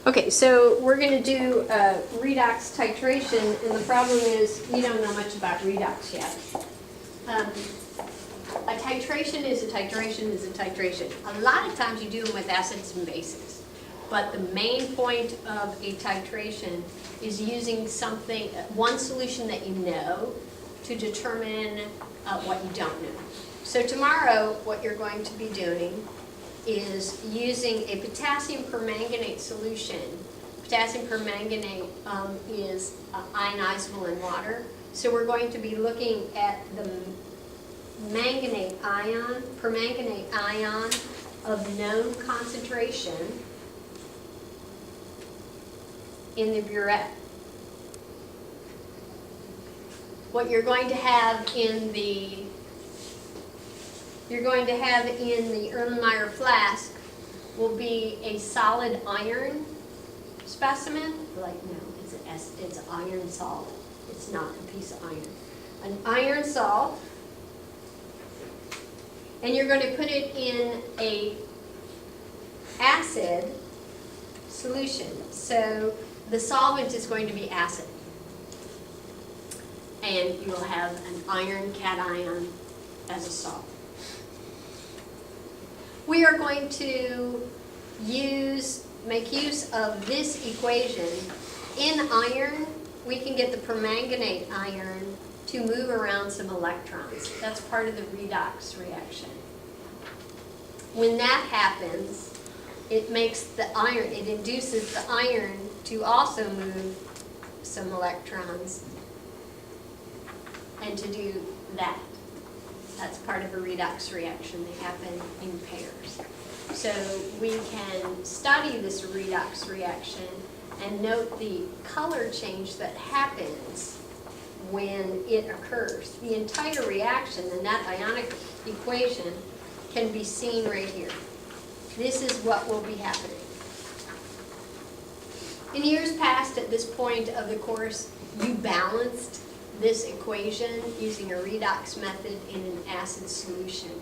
Okay, so we're going to do redox titration, and the problem is you don't know much about redox yet. A titration is a titration is a titration. A lot of times you do them with acids and bases, but the main point of a titration is using something, one solution that you know, to determine what you don't know. So tomorrow, what you're going to be doing is using a potassium permanganate solution. Potassium permanganate is ionizable in water. So we're going to be looking at the manganate ion, permanganate ion of known concentration in the burette. What you're going to have in the Erlenmeyer flask will be a solid iron specimen. Like, no, it's iron salt. It's not a piece of iron. An iron salt. And you're going to put it in a acid solution. So the solvent is going to be acid. And you will have an iron cation as a salt. We are going to make use of this equation. In iron, we can get the permanganate iron to move around some electrons. That's part of the redox reaction. When that happens, it induces the iron to also move some electrons and to do that. That's part of a redox reaction. They happen in pairs. So we can study this redox reaction and note the color change that happens when it occurs. The entire reaction, the net ionic equation, can be seen right here. This is what will be happening. In years past, at this point of the course, you balanced this equation using a redox method in an acid solution.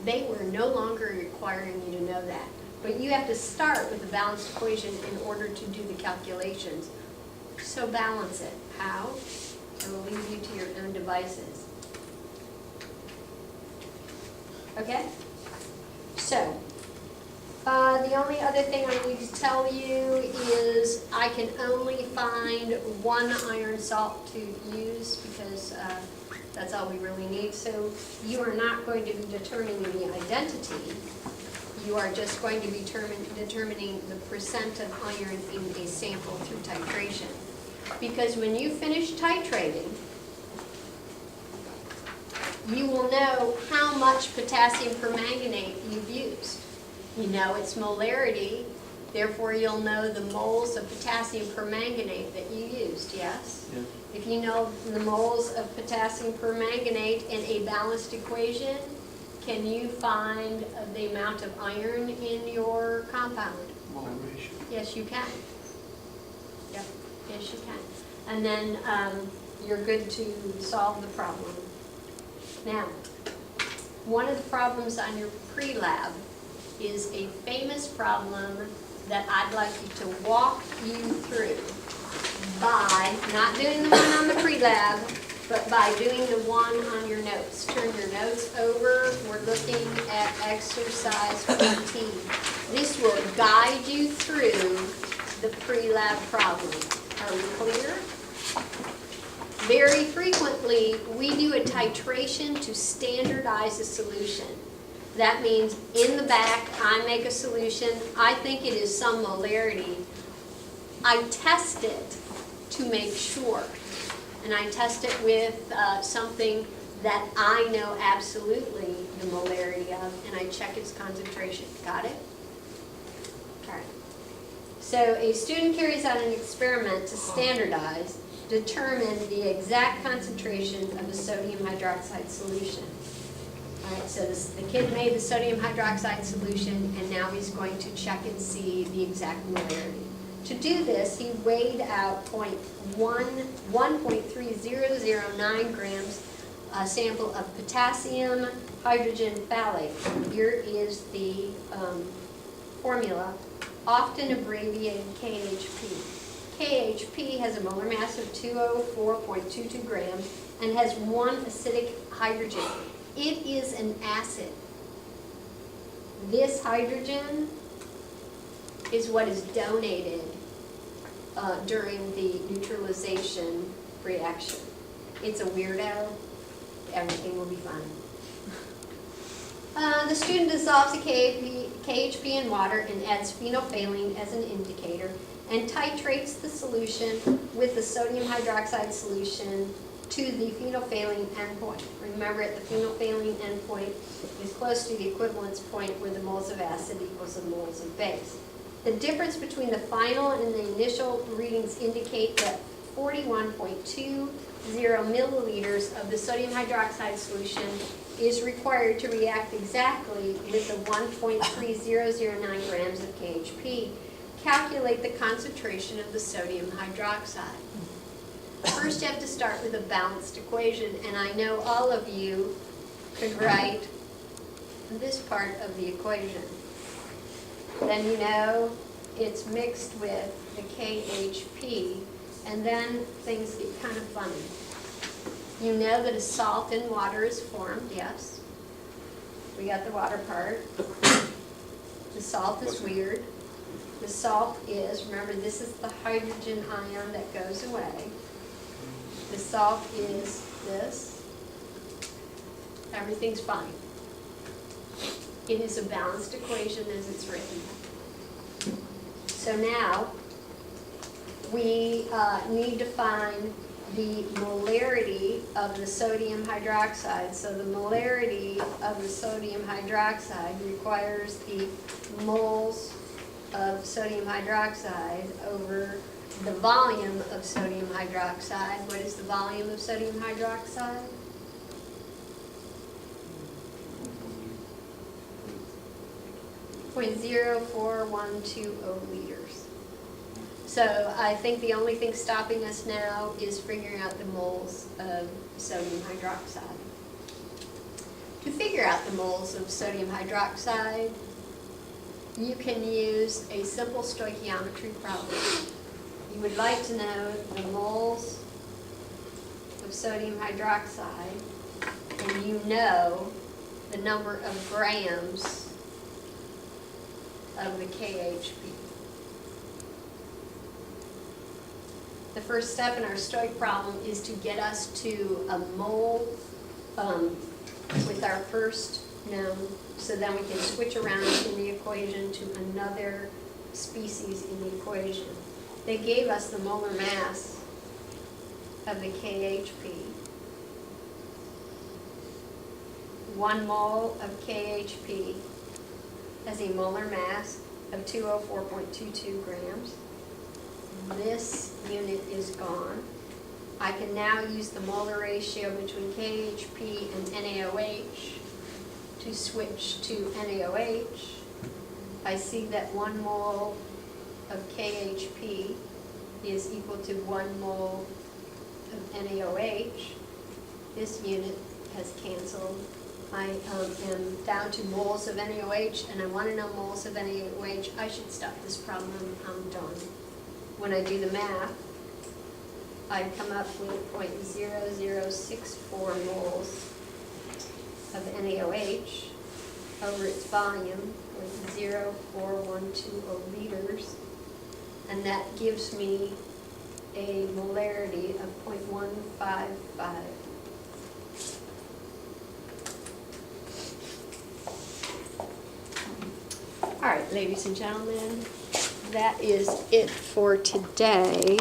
They were no longer requiring you to know that. But you have to start with a balanced equation in order to do the calculations. So balance it. How? I will leave you to your own devices. Okay? So, the only other thing I need to tell you is I can only find one iron salt to use because that's all we really need. So you are not going to be determining the identity. You are just going to be determining the percent of iron in a sample through titration. Because when you finish titrating, you will know how much potassium permanganate you've used. You know its molarity, therefore you'll know the moles of potassium permanganate that you used, yes? Yeah. If you know the moles of potassium permanganate in a balanced equation, can you find the amount of iron in your compound? Moderation. Yes, you can. Yep, yes, you can. And then you're good to solve the problem. Now, one of the problems on your pre-lab is a famous problem that I'd like you to walk you through by not doing the one on the pre-lab, but by doing the one on your notes. Turn your notes over. We're looking at exercise 14. This will guide you through the pre-lab problem. Are we clear? Very frequently, we do a titration to standardize a solution. That means in the back, I make a solution. I think it is some molarity. I test it to make sure. And I test it with something that I know absolutely the molarity of, and I check its concentration. Got it? All right. So a student carries out an experiment to standardize, determine the exact concentration of a sodium hydroxide solution. All right, so the kid made the sodium hydroxide solution, and now he's going to check and see the exact molarity. To do this, he weighed out 1.3009 grams, a sample of potassium hydrogen phthalate. Here is the formula often abbreviated KHP. KHP has a molar mass of 204.22 grams and has one acidic hydrogen. It is an acid. This hydrogen is what is donated during the neutralization reaction. It's a weirdo. Everything will be fine. The student dissolves the KHP in water and adds phenolphthalein as an indicator and titrates the solution with the sodium hydroxide solution to the phenolphthalein endpoint. Remember, at the phenolphthalein endpoint is close to the equivalence point where the moles of acid equals the moles of base. The difference between the final and the initial readings indicate that 41.20 milliliters of the sodium hydroxide solution is required to react exactly with the 1.3009 grams of KHP. Calculate the concentration of the sodium hydroxide. First, you have to start with a balanced equation, and I know all of you could write this part of the equation. Then you know it's mixed with the KHP, and then things get kind of funny. You know that a salt in water is formed, yes. We got the water part. The salt is weird. The salt is, remember, this is the hydrogen ion that goes away. The salt is this. Everything's fine. It is a balanced equation as it's written. So now, we need to find the molarity of the sodium hydroxide. So the molarity of the sodium hydroxide requires the moles of sodium hydroxide over the volume of sodium hydroxide. What is the volume of sodium hydroxide? .04120 liters. So I think the only thing stopping us now is figuring out the moles of sodium hydroxide. To figure out the moles of sodium hydroxide, you can use a simple stoichiometry problem. You would like to know the moles of sodium hydroxide, and you know the number of grams of the KHP. The first step in our stoic problem is to get us to a mole with our first known, so then we can switch around in the equation to another species in the equation. They gave us the molar mass of the KHP. 1 mole of KHP has a molar mass of 204.22 grams. This unit is gone. I can now use the molar ratio between KHP and NaOH to switch to NaOH. I see that 1 mole of KHP is equal to 1 mole of NaOH. This unit has canceled. I am down to moles of NaOH, and I want to know moles of NaOH. I should stop this problem. I'm done. When I do the math, I'd come up with 0.0064 moles of NaOH over its volume with 0.4120 liters, and that gives me a molarity of 0.155. All right, ladies and gentlemen, that is it for today.